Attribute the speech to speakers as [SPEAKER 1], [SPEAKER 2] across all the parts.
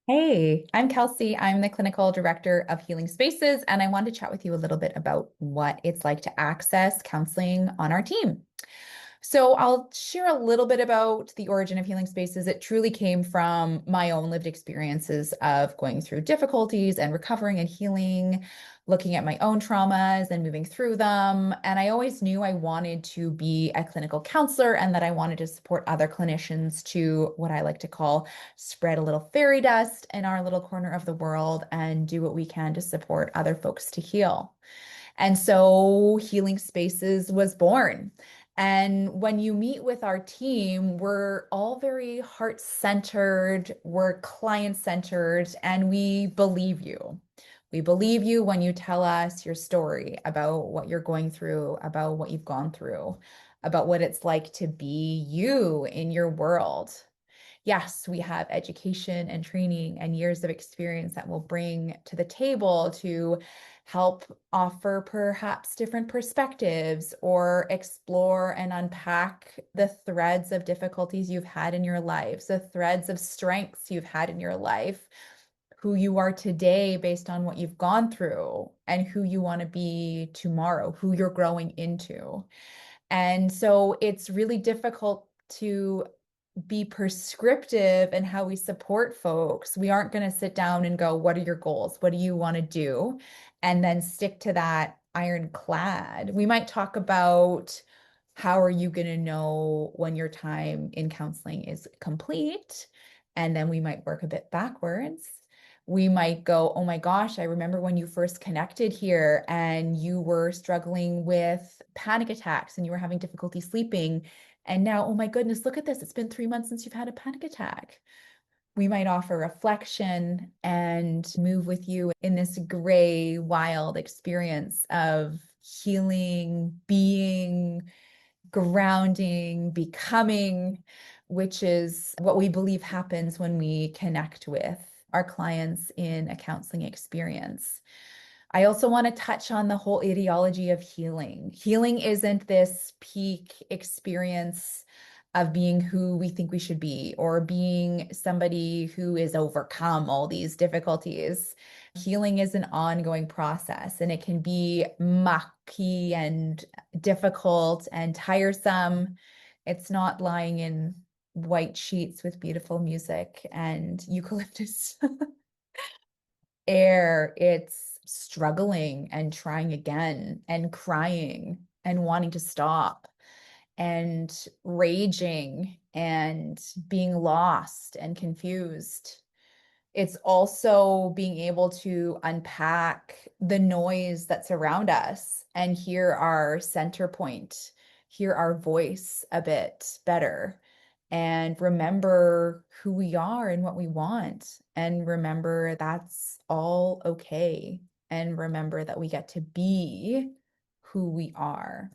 [SPEAKER 1] Hey, I'm Kelsey. I'm the clinical director of Healing Spaces, and I want to chat with you a little bit about what it's like to access counseling on our team. So, I'll share a little bit about the origin of Healing Spaces. It truly came from my own lived experiences of going through difficulties and recovering and healing, looking at my own traumas and moving through them. And I always knew I wanted to be a clinical counselor and that I wanted to support other clinicians to what I like to call spread a little fairy dust in our little corner of the world and do what we can to support other folks to heal. And so Healing Spaces was born. And when you meet with our team, we're all very heart-centered, we're client-centered, and we believe you. We believe you when you tell us your story about what you're going through, about what you've gone through, about what it's like to be you in your world. Yes, we have education and training and years of experience that we'll bring to the table to help offer perhaps different perspectives or explore and unpack the threads of difficulties you've had in your life, the threads of strengths you've had in your life, who you are today based on what you've gone through, and who you want to be tomorrow, who you're growing into. And so it's really difficult to be prescriptive in how we support folks. We aren't going to sit down and go, what are your goals? What do you want to do? And then stick to that ironclad. We might talk about how are you going to know when your time in counseling is complete? And then we might work a bit backwards. We might go, oh my gosh, I remember when you first connected here and you were struggling with panic attacks and you were having difficulty sleeping. And now, oh my goodness, look at this. It's been 3 months since you've had a panic attack. We might offer reflection and move with you in this gray, wild experience of healing, being, grounding, becoming, which is what we believe happens when we connect with our clients in a counseling experience. I also want to touch on the whole ideology of healing. Healing isn't this peak experience of being who we think we should be or being somebody who is overcome all these difficulties. Healing is an ongoing process and it can be mucky and difficult and tiresome. It's not lying in white sheets with beautiful music and eucalyptus air. It's struggling and trying again and crying and wanting to stop and raging and being lost and confused. It's also being able to unpack the noise that's around us and hear our center point, hear our voice a bit better, and remember who we are and what we want, and remember that's all okay, and remember that we get to be who we are.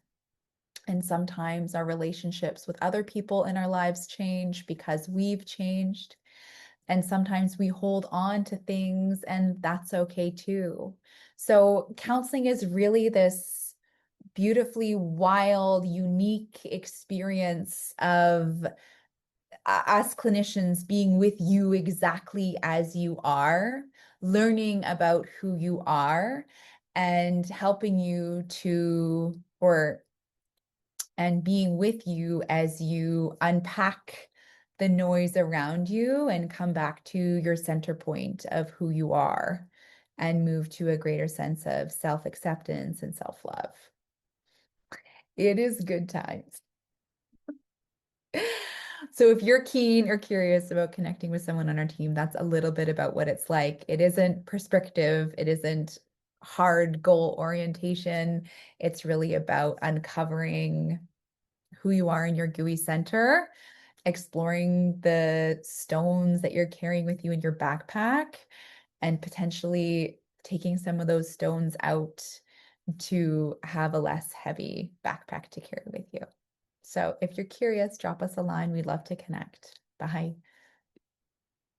[SPEAKER 1] And sometimes our relationships with other people in our lives change because we've changed. And sometimes we hold on to things, and that's okay too. So, counseling is really this beautifully wild, unique experience of us clinicians being with you exactly as you are, learning about who you are, and helping you to, or and being with you as you unpack the noise around you and come back to your center point of who you are and move to a greater sense of self-acceptance and self-love. It is good times. So if you're keen or curious about connecting with someone on our team, that's a little bit about what it's like. It isn't prescriptive, it isn't hard goal orientation. It's really about uncovering who you are in your gooey center, exploring the stones that you're carrying with you in your backpack, and potentially taking some of those stones out to have a less heavy backpack to carry with you. So if you're curious, drop us a line. We'd love to connect. Bye.